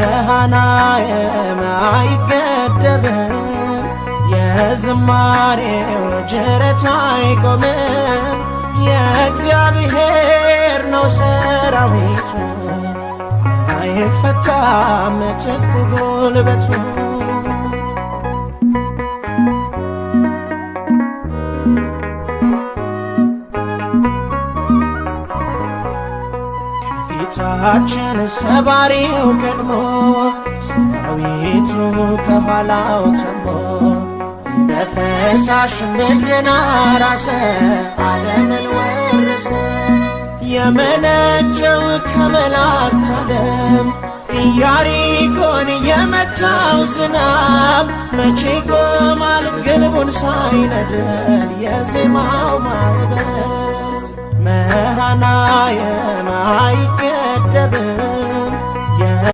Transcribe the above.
መሃናየም አይገደብም የዝማሬው ጅረት አይቆምም የእግዚአብሔር ነው ሰራዊቱ አይፈታም ትጥቁ ጉልበቱ ከፊታችን ሰባሪው ቀድሞ ሰራዊቱ ከኋላው ተሞ እንደ ፈሳሽ ምድርን አራሰ ዓለምን ወረሰ የመነጨው ከመላእክት ዓለም ኢያሪኮን የመታው ዝናብ መቼ ቆማል ግንቡን ሳይነድል የዜማው ማዕበል መሃናየም አይገደብም